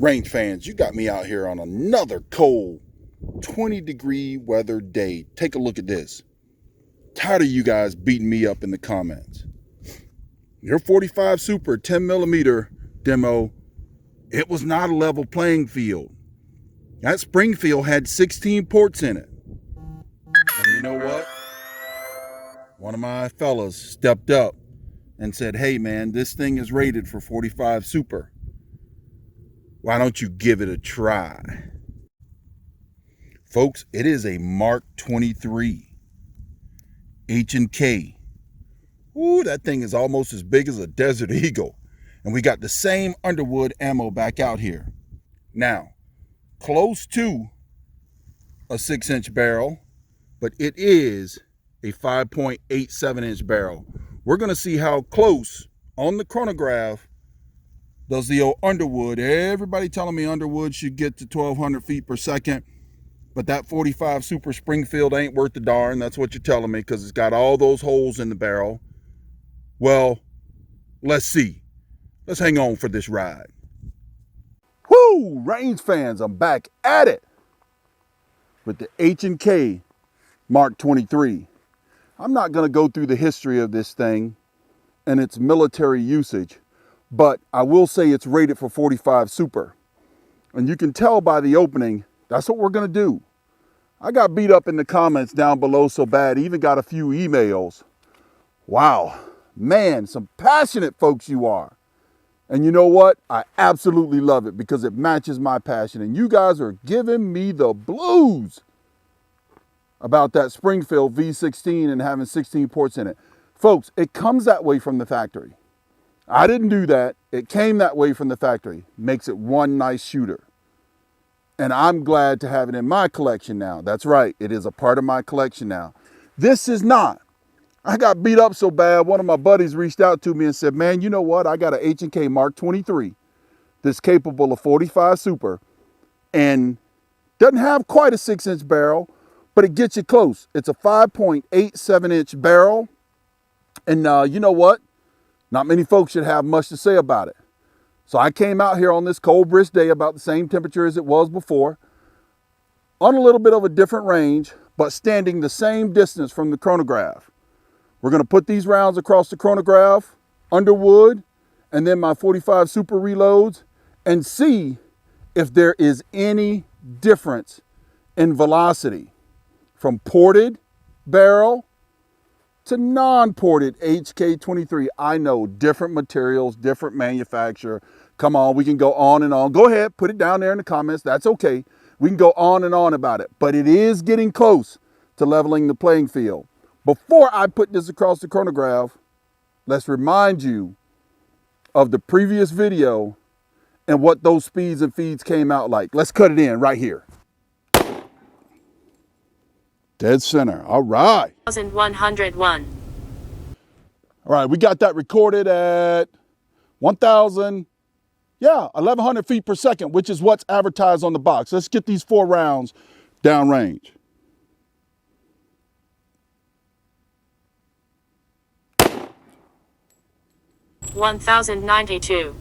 Range fans, you got me out here on another cold 20-degree weather day. Take a look at this. Tired of you guys beating me up in the comments. Your 45 Super 10 millimeter demo, it was not a level playing field. That Springfield had 16 ports in it. And you know what? One of my fellas stepped up and said, hey man, this thing is rated for 45 Super. Why don't you give it a try? Folks, it is a Mark 23 H&K. Ooh, that thing is almost as big as a Desert Eagle. And we got the same Underwood ammo back out here. Now, close to a 6-inch barrel, but it is a 5.87-inch barrel. We're going to see how close on the chronograph does the old Underwood. Everybody telling me Underwood should get to 1,200 feet per second. But that 45 Super Springfield ain't worth the darn. That's what you're telling me, because it's got all those holes in the barrel. Well, let's see. Let's hang on for this ride. Woo! Range fans, I'm back at it with the H&K Mark 23. I'm not going to go through the history of this thing and its military usage, but I will say it's rated for 45 Super. And you can tell by the opening, that's what we're going to do. I got beat up in the comments down below so bad, even got a few emails. Wow, man, some passionate folks you are. And you know what? I absolutely love it because it matches my passion. And you guys are giving me the blues about that Springfield V16 and having 16 ports in it. Folks, it comes that way from the factory. I didn't do that. It came that way from the factory. Makes it one nice shooter. And I'm glad to have it in my collection now. That's right. It is a part of my collection now. This is not. I got beat up so bad, one of my buddies reached out to me and said, man, you know what? I got an H&K Mark 23 that's capable of 45 Super and doesn't have quite a 6-inch barrel, but it gets you close. It's a 5.87-inch barrel. And you know what? Not many folks should have much to say about it. So I came out here on this cold, brisk day, about the same temperature as it was before, on a little bit of a different range, but standing the same distance from the chronograph. We're going to put these rounds across the chronograph, Underwood, and then my 45 Super reloads, and see if there is any difference in velocity from ported barrel to non-ported HK23. I know, different materials, different manufacturer. Come on, we can go on and on. Go ahead, put it down there in the comments. That's okay. We can go on and on about it. But it is getting close to leveling the playing field. Before I put this across the chronograph, let's remind you of the previous video and what those speeds and feeds came out like. Let's cut it in right here. Dead center. All right. 1,101. All right, we got that recorded at 1,100 feet per second, which is what's advertised on the box. Let's get these 4 rounds downrange. $1,092.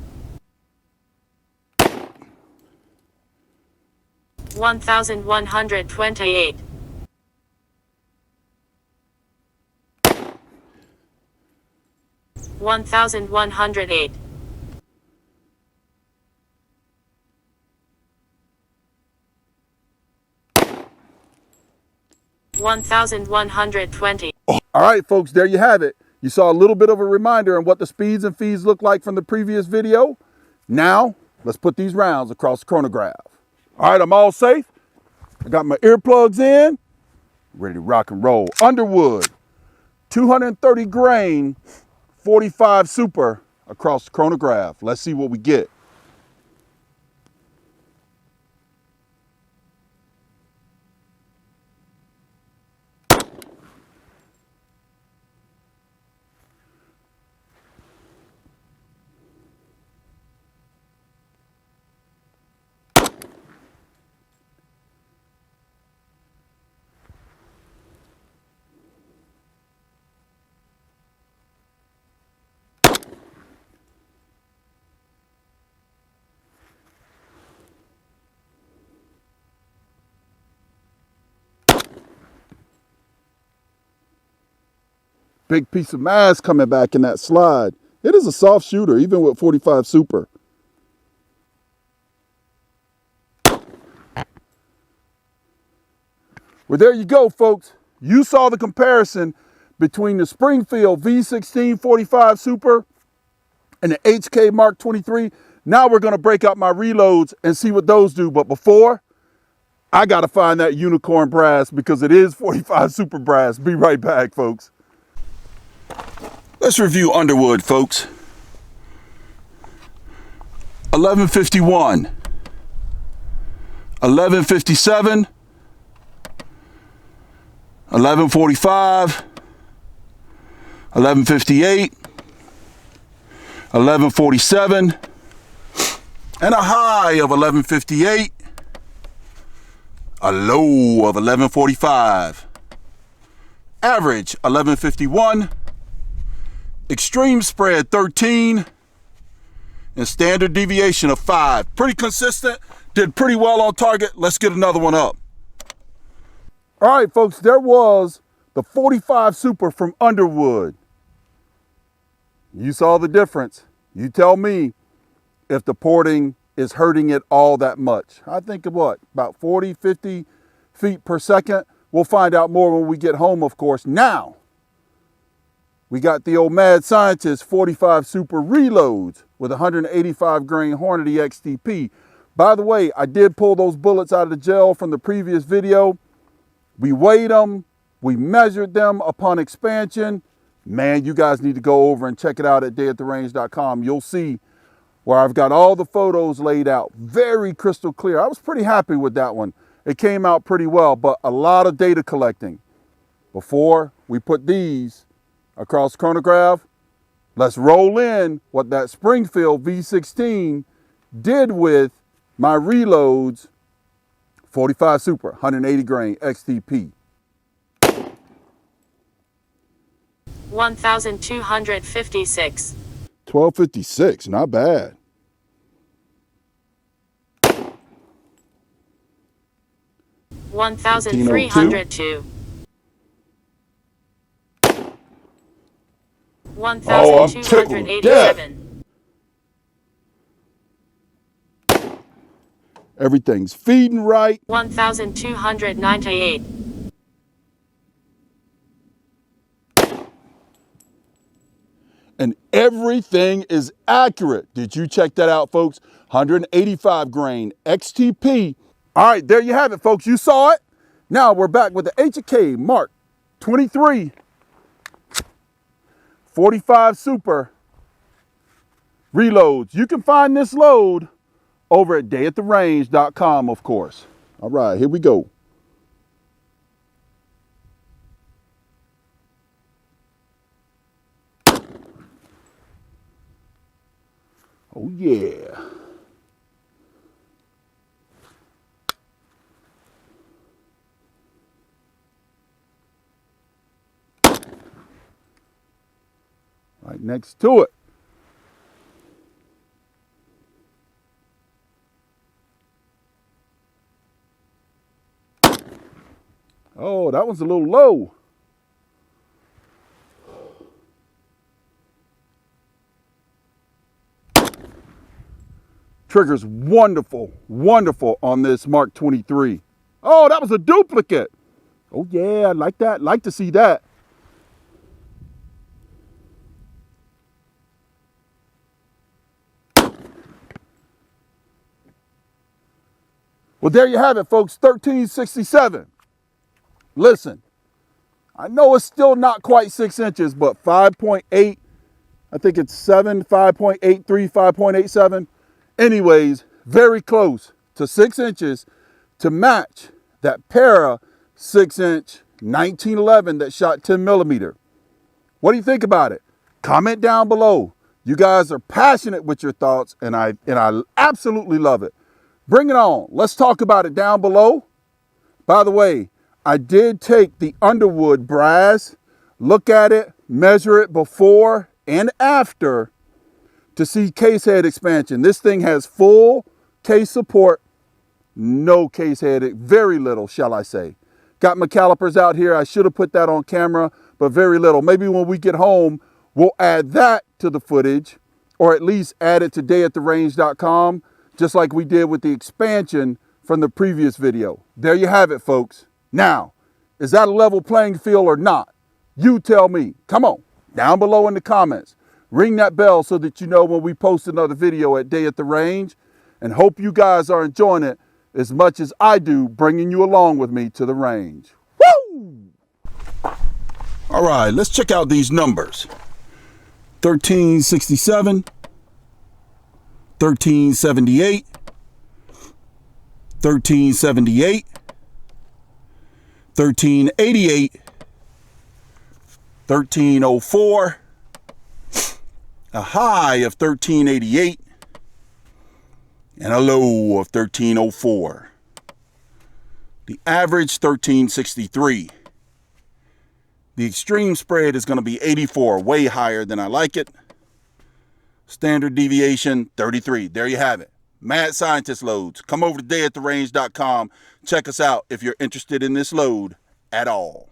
1,128. 1,108. 1,120. All right, folks, there you have it. You saw a little bit of a reminder on what the speeds and feeds look like from the previous video. Now, let's put these rounds across the chronograph. All right, I'm all safe. I got my earplugs in, ready to rock and roll. Underwood, 230 grain, 45 Super across the chronograph. Let's see what we get. Big piece of mass coming back in that slide. It is a soft shooter, even with 45 Super. Well, there you go, folks. You saw the comparison between the Springfield V16 45 Super and the HK Mark 23. Now we're going to break out my reloads and see what those do. But before, I got to find that unicorn brass because it is 45 Super brass. Be right back, folks. Let's review Underwood, folks. 1151, 1157, 1145, 1158, 1147, and a high of 1158, a low of 1145, average 1151, extreme spread 13, and standard deviation of 5. Pretty consistent, did pretty well on target. Let's get another one up. All right, folks, there was the 45 Super from Underwood. You saw the difference. You tell me if the porting is hurting it all that much. I think of what, about 40, 50 feet per second. We'll find out more when we get home, of course. Now, we got the old mad scientist 45 Super reloads with 185 grain Hornady XTP. By the way, I did pull those bullets out of the gel from the previous video. We weighed them, we measured them upon expansion. Man, you guys need to go over and check it out at dayattherange.com. You'll see where I've got all the photos laid out, very crystal clear. I was pretty happy with that one. It came out pretty well, but a lot of data collecting. Before we put these across Chronographed, let's roll in what that Springfield V16 did with my reloads 45 Super, 180 grain XTP. 1256. 1256, not bad. 1302. Oh, I'm tickled to death. 1287. Everything's feeding right. 1298. And everything is accurate. Did you check that out, folks? 185 grain XTP. All right, there you have it, folks. You saw it. Now we're back with the HK Mark 23 45 Super reloads. You can find this load over at dayattherange.com, of course. All right, here we go. Oh, yeah. Right next to it. Oh, that one's a little low. Trigger's wonderful, wonderful on this Mark 23. Oh, that was a duplicate. Oh yeah, I like that. Like to see that. Well, there you have it, folks. 1367. Listen, I know it's still not quite 6 inches, but 5.8, I think it's 5.83, 5.87. Anyways, very close to 6 inches to match that para 6-inch 1911 that shot 10 millimeter. What do you think about it? Comment down below. You guys are passionate with your thoughts, and I absolutely love it. Bring it on. Let's talk about it down below. By the way, I did take the Underwood brass, look at it, measure it before and after to see case head expansion. This thing has full case support, no case head, very little, shall I say. Got my calipers out here. I should have put that on camera, but very little. Maybe when we get home, we'll add that to the footage, or at least add it to dayattherange.com, just like we did with the expansion from the previous video. There you have it, folks. Now, is that a level playing field or not? You tell me. Come on, down below in the comments. Ring that bell so that you know when we post another video at Day at the Range. And hope you guys are enjoying it as much as I do, bringing you along with me to the range. Woo! All right, let's check out these numbers. 1367, 1378, 1378, 1388, 1304, a high of 1388, and a low of 1304. The average 1363. The extreme spread is going to be 84, way higher than I like it. Standard deviation 33. There you have it. Mad Scientist loads. Come over to dayattherange.com. Check us out if you're interested in this load at all.